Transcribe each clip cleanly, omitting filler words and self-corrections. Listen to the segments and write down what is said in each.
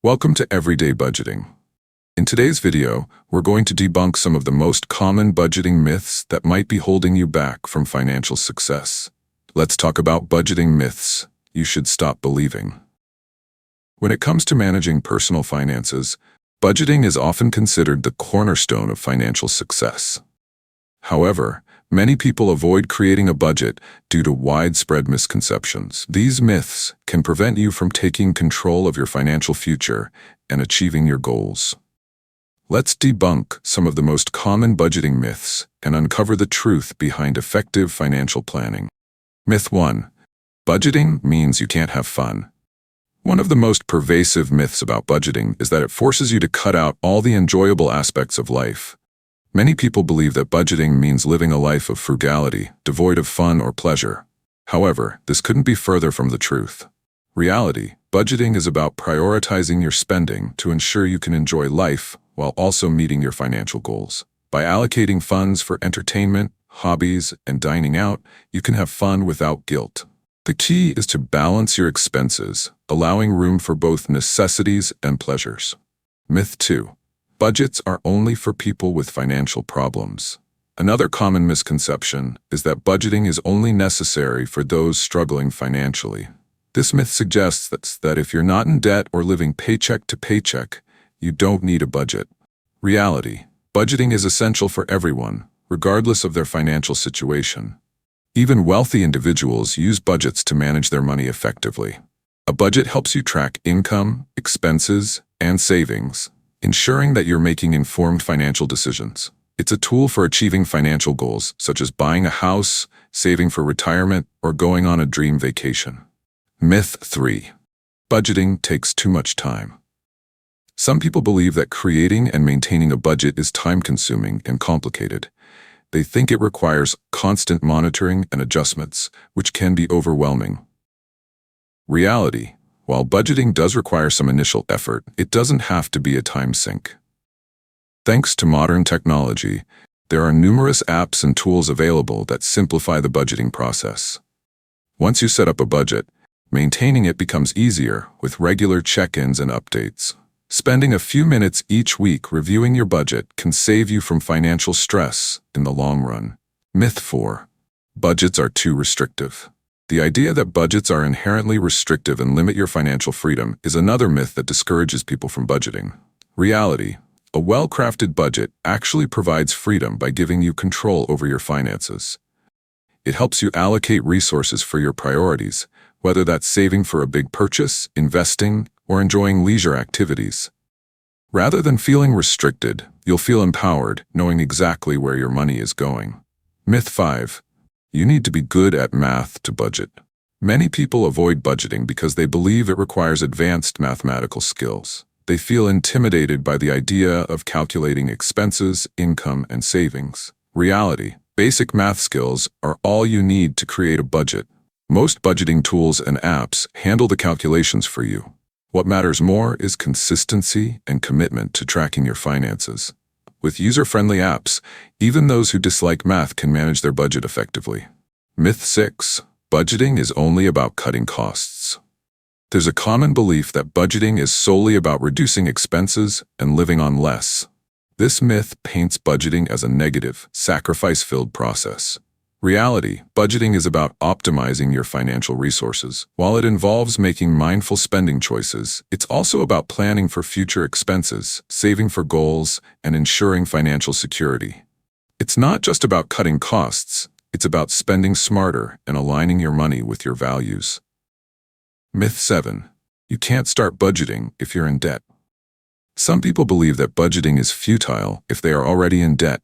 Welcome to Everyday Budgeting. In today's video, we're going to debunk some of the most common budgeting myths that might be holding you back from financial success. Let's talk about budgeting myths you should stop believing. When it comes to managing personal finances, budgeting is often considered the cornerstone of financial success. However, many people avoid creating a budget due to widespread misconceptions. These myths can prevent you from taking control of your financial future and achieving your goals. Let's debunk some of the most common budgeting myths and uncover the truth behind effective financial planning. Myth 1. Budgeting means you can't have fun. One of the most pervasive myths about budgeting is that it forces you to cut out all the enjoyable aspects of life. Many people believe that budgeting means living a life of frugality, devoid of fun or pleasure. However, this couldn't be further from the truth. Reality, budgeting is about prioritizing your spending to ensure you can enjoy life while also meeting your financial goals. By allocating funds for entertainment, hobbies, and dining out, you can have fun without guilt. The key is to balance your expenses, allowing room for both necessities and pleasures. Myth 2. Budgets are only for people with financial problems. Another common misconception is that budgeting is only necessary for those struggling financially. This myth suggests that if you're not in debt or living paycheck to paycheck, you don't need a budget. Reality, budgeting is essential for everyone, regardless of their financial situation. Even wealthy individuals use budgets to manage their money effectively. A budget helps you track income, expenses, and savings, ensuring that you're making informed financial decisions. It's a tool for achieving financial goals, such as buying a house, saving for retirement, or going on a dream vacation. Myth 3. Budgeting takes too much time. Some people believe that creating and maintaining a budget is time-consuming and complicated. They think it requires constant monitoring and adjustments, which can be overwhelming. Reality, while budgeting does require some initial effort, it doesn't have to be a time sink. Thanks to modern technology, there are numerous apps and tools available that simplify the budgeting process. Once you set up a budget, maintaining it becomes easier with regular check-ins and updates. Spending a few minutes each week reviewing your budget can save you from financial stress in the long run. Myth 4. Budgets are too restrictive. The idea that budgets are inherently restrictive and limit your financial freedom is another myth that discourages people from budgeting. Reality, a well-crafted budget actually provides freedom by giving you control over your finances. It helps you allocate resources for your priorities, whether that's saving for a big purchase, investing, or enjoying leisure activities. Rather than feeling restricted, you'll feel empowered, knowing exactly where your money is going. Myth 5. You need to be good at math to budget. Many people avoid budgeting because they believe it requires advanced mathematical skills. They feel intimidated by the idea of calculating expenses, income, and savings. Reality, basic math skills are all you need to create a budget. Most budgeting tools and apps handle the calculations for you. What matters more is consistency and commitment to tracking your finances. With user-friendly apps, even those who dislike math can manage their budget effectively. Myth 6. Budgeting is only about cutting costs. There's a common belief that budgeting is solely about reducing expenses and living on less. This myth paints budgeting as a negative, sacrifice-filled process. Reality, budgeting is about optimizing your financial resources. While it involves making mindful spending choices, it's also about planning for future expenses, saving for goals, and ensuring financial security. It's not just about cutting costs, it's about spending smarter and aligning your money with your values. Myth 7. You can't start budgeting if you're in debt. Some people believe that budgeting is futile if they are already in debt,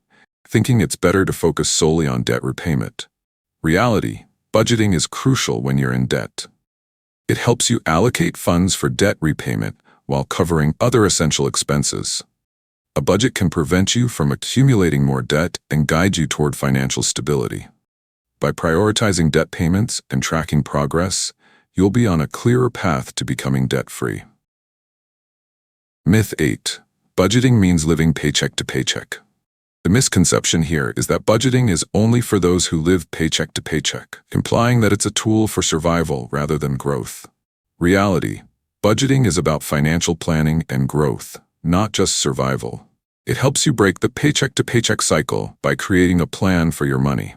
thinking it's better to focus solely on debt repayment. Reality, budgeting is crucial when you're in debt. It helps you allocate funds for debt repayment while covering other essential expenses. A budget can prevent you from accumulating more debt and guide you toward financial stability. By prioritizing debt payments and tracking progress, you'll be on a clearer path to becoming debt-free. Myth 8. Budgeting means living paycheck to paycheck. The misconception here is that budgeting is only for those who live paycheck to paycheck, implying that it's a tool for survival rather than growth. Reality, Budgeting is about financial planning and growth, not just survival. It helps you break the paycheck-to-paycheck cycle by creating a plan for your money.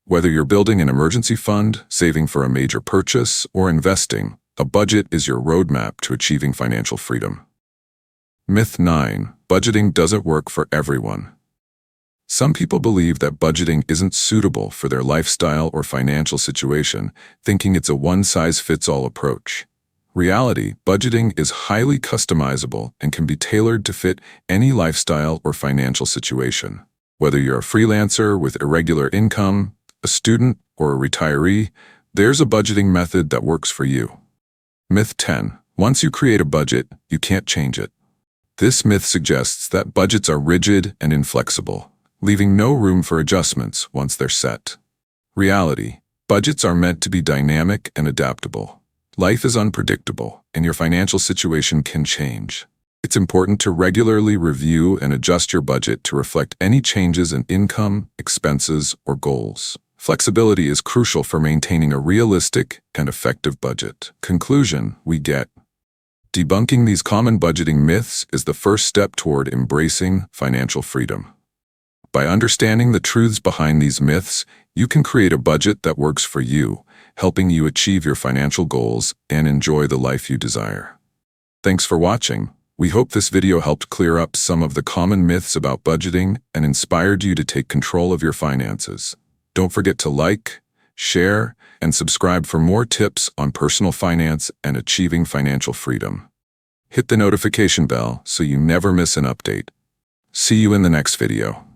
Whether you're building an emergency fund, saving for a major purchase, or investing, a budget is your roadmap to achieving financial freedom. Myth 9. Budgeting doesn't work for everyone. Some people believe that budgeting isn't suitable for their lifestyle or financial situation, thinking it's a one-size-fits-all approach. Reality, budgeting is highly customizable and can be tailored to fit any lifestyle or financial situation. Whether you're a freelancer with irregular income, a student, or a retiree, there's a budgeting method that works for you. Myth 10. Once you create a budget, you can't change it. This myth suggests that budgets are rigid and inflexible, leaving no room for adjustments once they're set. Reality, budgets are meant to be dynamic and adaptable. Life is unpredictable, and your financial situation can change. It's important to regularly review and adjust your budget to reflect any changes in income, expenses, or goals. Flexibility is crucial for maintaining a realistic and effective budget. Conclusion, we get. Debunking these common budgeting myths is the first step toward embracing financial freedom. By understanding the truths behind these myths, you can create a budget that works for you, helping you achieve your financial goals and enjoy the life you desire. Thanks for watching. We hope this video helped clear up some of the common myths about budgeting and inspired you to take control of your finances. Don't forget to like, share, and subscribe for more tips on personal finance and achieving financial freedom. Hit the notification bell so you never miss an update. See you in the next video.